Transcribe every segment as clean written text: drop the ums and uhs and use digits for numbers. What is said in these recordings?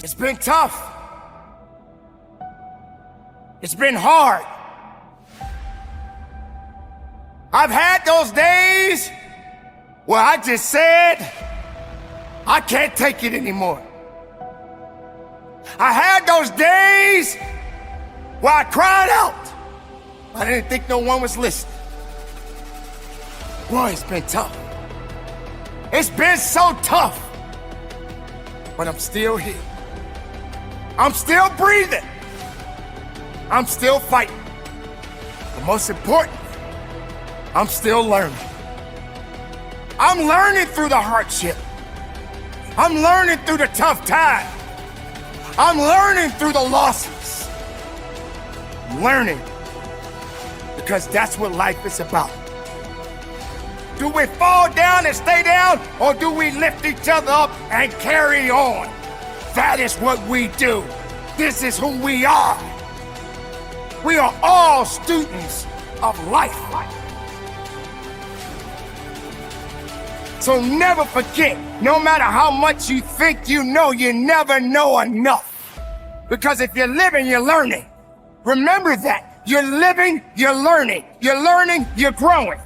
It's been tough. It's been hard. I've had those days where I just said, I can't take it anymore. I had those days where I cried out. I didn't think no one was listening. Boy, it's been tough. It's been so tough. But I'm still here. I'm still breathing. I'm still fighting. But most important, I'm still learning. I'm learning through the hardship. I'm learning through the tough time. I'm learning through the losses. I'm learning because that's what life is about. Do we fall down and stay down, or do we lift each other up and carry on? That is what we do. This is who we are. We are all students of life. So never forget, no matter how much you think you never know enough. Because if you're living, you're learning. Remember that. You're living, you're learning. You're learning, you're growing.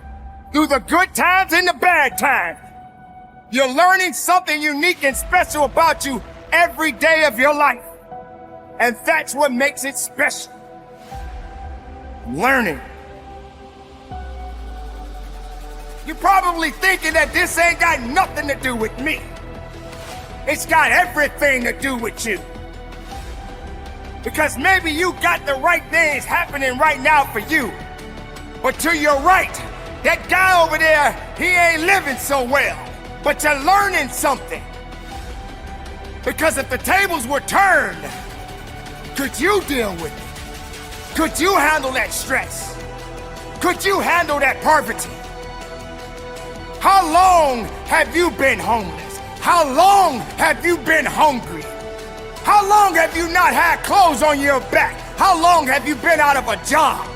Through the good times and the bad times. You're learning something unique and special about you every day of your life. And that's what makes it special. Learning. You're probably thinking that this ain't got nothing to do with me. It's got everything to do with you. Because maybe you got the right things happening right now for you. But to your right, that guy over there, he ain't living so well. But you're learning something. Because if the tables were turned, could you deal with it? Could you handle that stress? Could you handle that poverty? How long have you been homeless? How long have you been hungry? How long have you not had clothes on your back? How long have you been out of a job?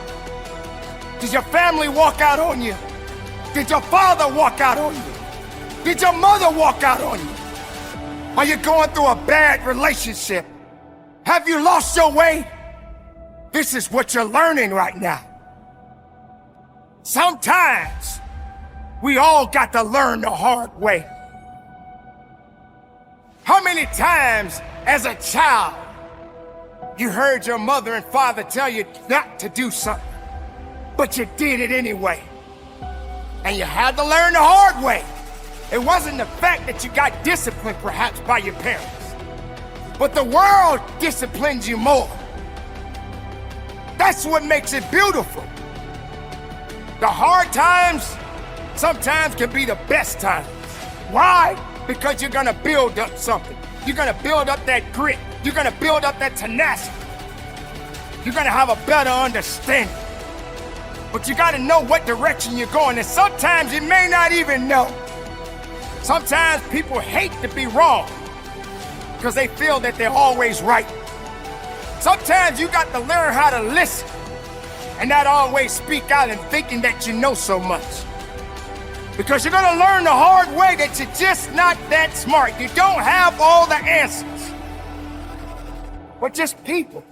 Did your family walk out on you? Did your father walk out on you? Did your mother walk out on you? Are you going through a bad relationship? Have you lost your way? This is what you're learning right now. Sometimes we all got to learn the hard way. How many times as a child you heard your mother and father tell you not to do something, but you did it anyway? And you had to learn the hard way. It wasn't the fact that you got disciplined perhaps by your parents, but the world disciplines you more. That's what makes it beautiful. The hard times sometimes can be the best times. Why? Because you're gonna build up something. You're gonna build up that grit. You're gonna build up that tenacity. You're gonna have a better understanding. But you gotta know what direction you're going, and sometimes you may not even know. Sometimes people hate to be wrong because they feel that they're always right. Sometimes you got to learn how to listen and not always speak out and thinking that you know so much. Because you're gonna learn the hard way that you're just not that smart. You don't have all the answers. We're just people.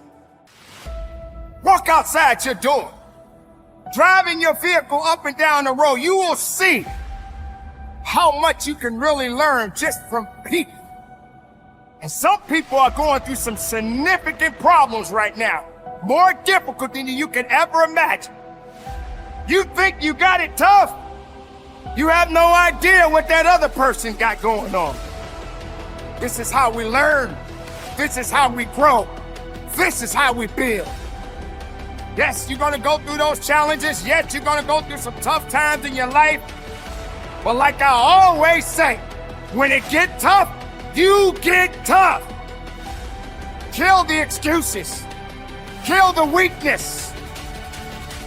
Walk outside your door. Driving your vehicle up and down the road, you will see how much you can really learn just from people. And some people are going through some significant problems right now, more difficult than you can ever imagine. You think you got it tough? You have no idea what that other person got going on. This is how we learn. This is how we grow. This is how we build. Yes, you're gonna go through those challenges. Yes, you're gonna go through some tough times in your life. But like I always say, when it gets tough, you get tough. Kill the excuses. Kill the weakness.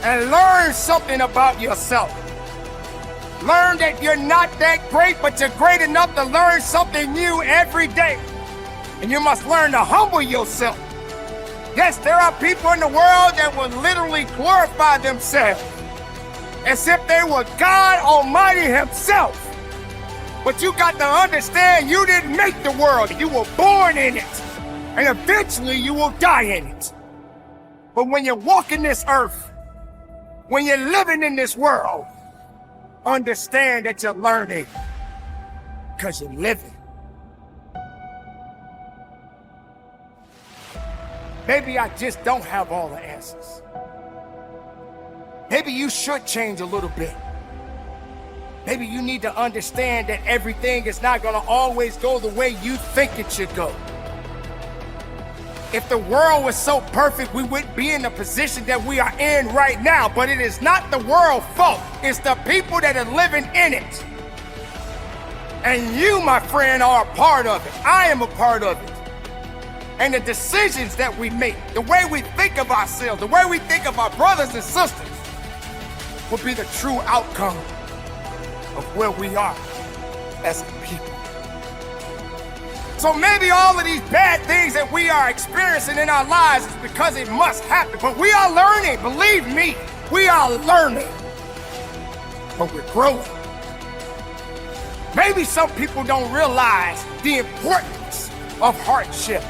And learn something about yourself. Learn that you're not that great, but you're great enough to learn something new every day. And you must learn to humble yourself. Yes, there are people in the world that will literally glorify themselves as if they were God Almighty Himself. But you got to understand, you didn't make the world. You were born in it. And eventually you will die in it. But when you're walking this earth, when you're living in this world, understand that you're learning because you're living. Maybe I just don't have all the answers. Maybe you should change a little bit. Maybe you need to understand that everything is not going to always go the way you think it should go. If the world was so perfect, we wouldn't be in the position that we are in right now. But it is not the world's fault. It's the people that are living in it. And you, my friend, are a part of it. I am a part of it. And the decisions that we make, the way we think of ourselves, the way we think of our brothers and sisters, will be the true outcome of where we are as a people. So maybe all of these bad things that we are experiencing in our lives is because it must happen. But we are learning, believe me, we are learning. But we're growing. Maybe some people don't realize the importance of hardship.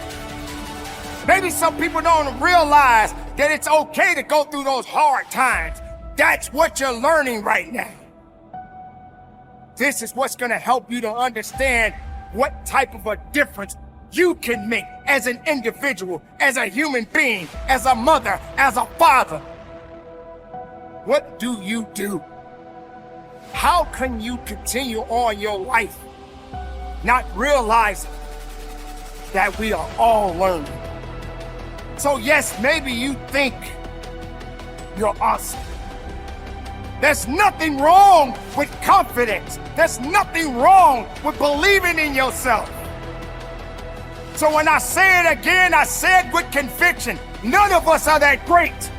Maybe some people don't realize that it's okay to go through those hard times. That's what you're learning right now. This is what's going to help you to understand what type of a difference you can make as an individual, as a human being, as a mother, as a father. What do you do? How can you continue on your life not realizing that we are all learning? So yes, maybe you think you're awesome. There's nothing wrong with confidence. There's nothing wrong with believing in yourself. So when I say it again, I say it with conviction. None of us are that great.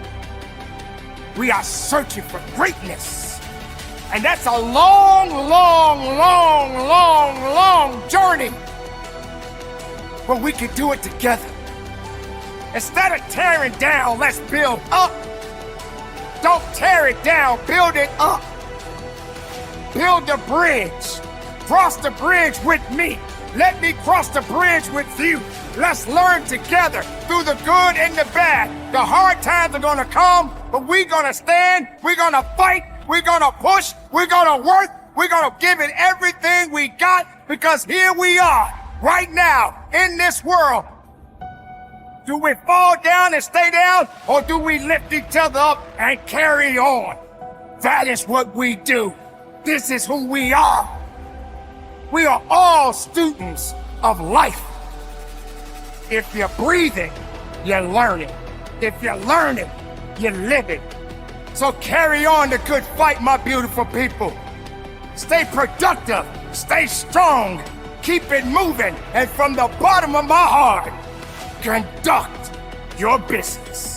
We are searching for greatness. And that's a long, long, long, long, long journey. But we can do it together. Instead of tearing down, let's build up. Don't tear it down, build it up. Build the bridge. Cross the bridge with me. Let me cross the bridge with you. Let's learn together through the good and the bad. The hard times are gonna come, but we're gonna stand, we're gonna fight, we're gonna push, we're gonna work, we're gonna give it everything we got, because here we are, right now, in this world. Do we fall down and stay down, or do we lift each other up and carry on? That is what we do. This is who we are. We are all students of life. If you're breathing, you're learning. If you're learning, you're living. So carry on the good fight, my beautiful people. Stay productive, stay strong, keep it moving, and from the bottom of my heart, conduct your business.